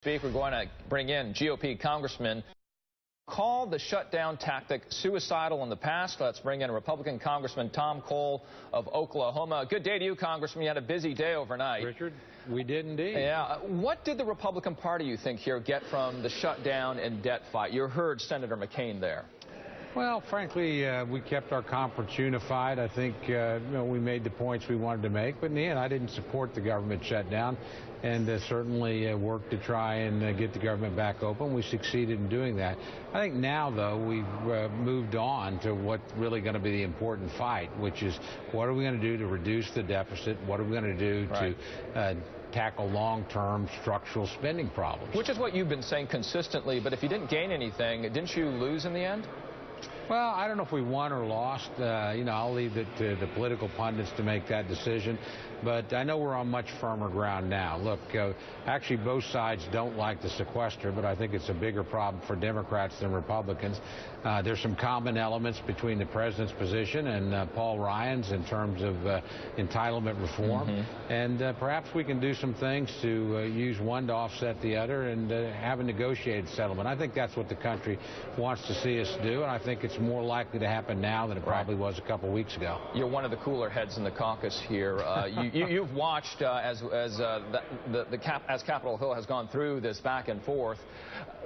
We're going to bring in GOP Congressman called the shutdown tactic suicidal in the past. Let's bring in Republican Congressman Tom Cole of Oklahoma. Good day to you, Congressman. You had a busy day overnight. Richard, we did indeed. Yeah. What did the Republican Party, you think, here get from the shutdown and debt fight? You heard Senator McCain there. Well, frankly, we kept our conference unified. I think we made the points we wanted to make. But in the end, I didn't support the government shutdown and certainly worked to try and get the government back open. We succeeded in doing that. I think now, though, we've moved on to what's really going to be the important fight, which is what are we going to do to reduce the deficit? What are we going to do to tackle long-term structural spending problems? Which is what you've been saying consistently, but if you didn't gain anything, didn't you lose in the end? Well, I don't know if we won or lost. I'll leave it to the political pundits to make that decision. But I know we're on much firmer ground now. Look, actually both sides don't like the sequester, but I think it's a bigger problem for Democrats than Republicans. There's some common elements between the president's position and Paul Ryan's in terms of entitlement reform. And perhaps we can do some things to use one to offset the other and have a negotiated settlement. I think that's what the country wants to see us do, and I think it's more likely to happen now than it probably was a couple weeks ago. You're one of the cooler heads in the caucus here. You've watched as Capitol Hill has gone through this back and forth.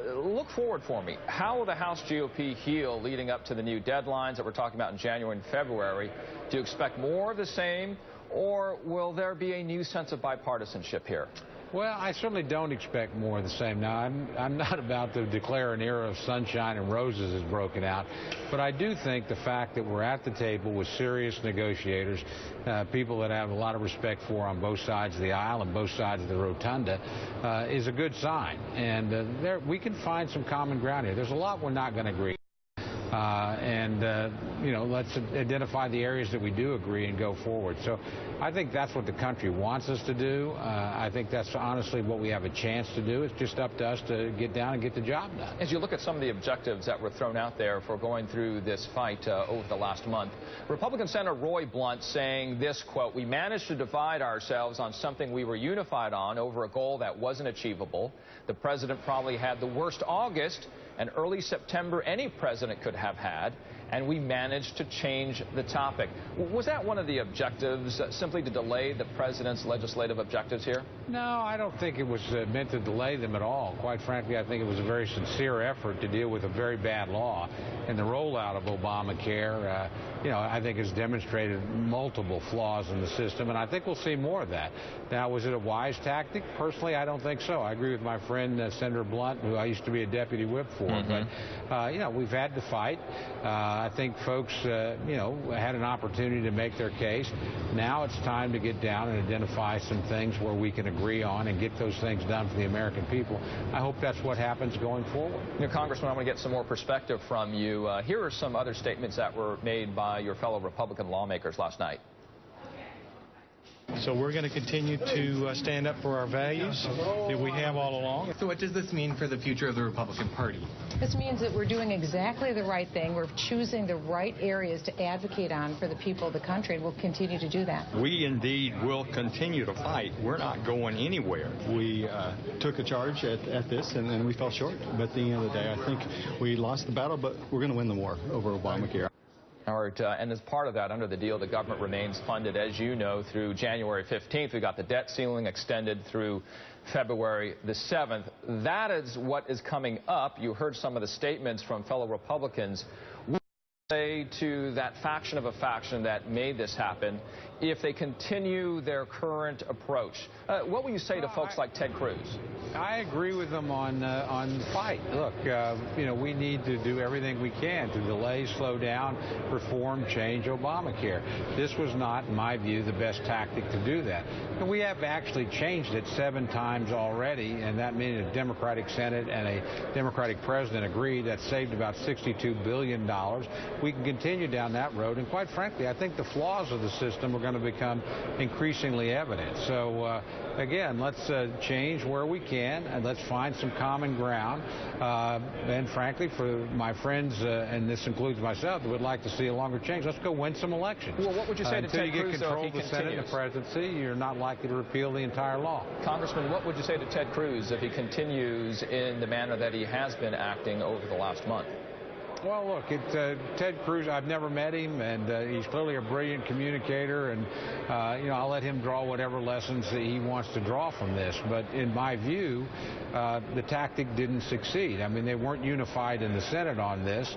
Look forward for me. How will the House GOP heal leading up to the new deadlines that we're talking about in January and February? Do you expect more of the same, or will there be a new sense of bipartisanship here? Well, I certainly don't expect more of the same. Now, I'm not about to declare an era of sunshine and roses has broken out, but I do think the fact that we're at the table with serious negotiators, people that I have a lot of respect for on both sides of the aisle and both sides of the rotunda, is a good sign. And we can find some common ground here. There's a lot we're not going to agree. Let's identify the areas that we do agree and go forward. So I think that's what the country wants us to do. I think that's honestly what we have a chance to do. It's just up to us to get down and get the job done. As you look at some of the objectives that were thrown out there for going through this fight over the last month, Republican Senator Roy Blunt saying this, quote, "We managed to divide ourselves on something we were unified on over a goal that wasn't achievable. The president probably had the worst August and early September any president could have had, and we managed to change the topic." Was that one of the objectives, simply to delay the president's legislative objectives here? No, I don't think it was meant to delay them at all. Quite frankly, I think it was a very sincere effort to deal with a very bad law. And the rollout of Obamacare, I think has demonstrated multiple flaws in the system, and I think we'll see more of that. Now, was it a wise tactic? Personally, I don't think so. I agree with my friend, Senator Blunt, who I used to be a deputy whip for. But, we've had to fight. I think folks, had an opportunity to make their case. Now it's time to get down and identify some things where we can agree on and get those things done for the American people. I hope that's what happens going forward. Congressman, I want to get some more perspective from you. Here are some other statements that were made by your fellow Republican lawmakers last night. So we're going to continue to stand up for our values that we have all along. So what does this mean for the future of the Republican Party? This means that we're doing exactly the right thing. We're choosing the right areas to advocate on for the people of the country, and we'll continue to do that. We indeed will continue to fight. We're not going anywhere. We took a charge at this, and we fell short. But at the end of the day, I think we lost the battle, but we're going to win the war over Obamacare. All right, and as part of that, under the deal, the government remains funded, as you know, through January 15th. We got the debt ceiling extended through February the 7th. That is what is coming up. You heard some of the statements from fellow Republicans. What do you say to that faction of a faction that made this happen if they continue their current approach? What will you say to folks like Ted Cruz? I agree with them on the fight. Look, we need to do everything we can to delay, slow down, reform, change Obamacare. This was not, in my view, the best tactic to do that. And we have actually changed it 7 times already, and that means a Democratic Senate and a Democratic president agreed. That saved about $62 billion. we can continue down that road. And quite frankly, I think the flaws of the system are going to become increasingly evident. So, again, let's change where we can, and let's find some common ground. And frankly, for my friends, and this includes myself, that would like to see a longer change, let's go win some elections. Well, what would you say to Ted Cruz, until you get control of the Senate and the presidency, you're not likely to repeal the entire law. Congressman, what would you say to Ted Cruz if he continues in the manner that he has been acting over the last month? Well, look, Ted Cruz, I've never met him, and he's clearly a brilliant communicator, and, I'll let him draw whatever lessons that he wants to draw from this. But in my view, the tactic didn't succeed. I mean, they weren't unified in the Senate on this.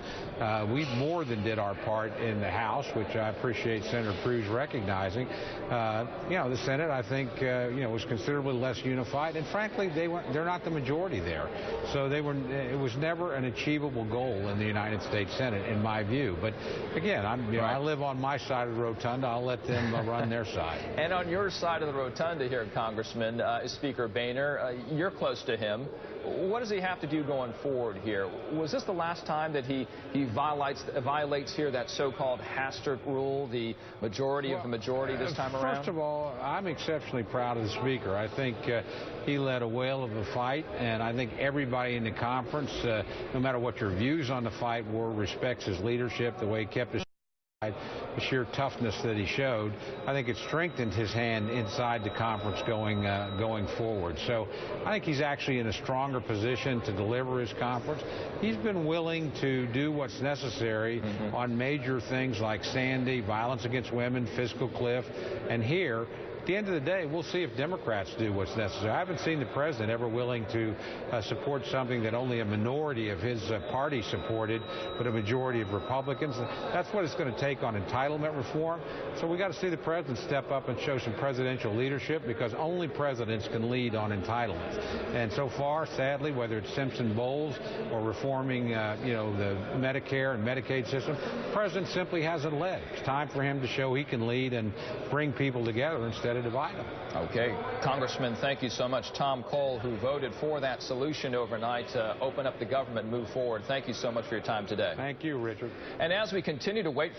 We more than did our part in the House, which I appreciate Senator Cruz recognizing. The Senate, I think, was considerably less unified, and frankly, they're not the majority there. So it was never an achievable goal in the United States Senate, in my view. But again, I live on my side of the rotunda. I'll let them run their side. And on your side of the rotunda here, Congressman, is Speaker Boehner. You're close to him. What does he have to do going forward here? Was this the last time that he violates here that so-called Hastert rule, the majority of the majority this time around? First of all, I'm exceptionally proud of the Speaker. I think he led a whale of a fight, and I think everybody in the conference, no matter what your views on the fight were, respects his leadership, the way he kept his the sheer toughness that he showed. I think it strengthened his hand inside the conference going forward. So I think he's actually in a stronger position to deliver his conference. He's been willing to do what's necessary on major things like Sandy, violence against women, fiscal cliff, and here, at the end of the day, we'll see if Democrats do what's necessary. I haven't seen the president ever willing to support something that only a minority of his party supported, but a majority of Republicans. That's what it's going to take on entitlement reform. So we got to see the president step up and show some presidential leadership, because only presidents can lead on entitlements. And so far, sadly, whether it's Simpson-Bowles or reforming, the Medicare and Medicaid system, the president simply hasn't led. It's time for him to show he can lead and bring people together instead of divide them. Okay. Congressman, thank you so much. Tom Cole, who voted for that solution overnight to open up the government and move forward. Thank you so much for your time today. Thank you, Richard. And as we continue to wait for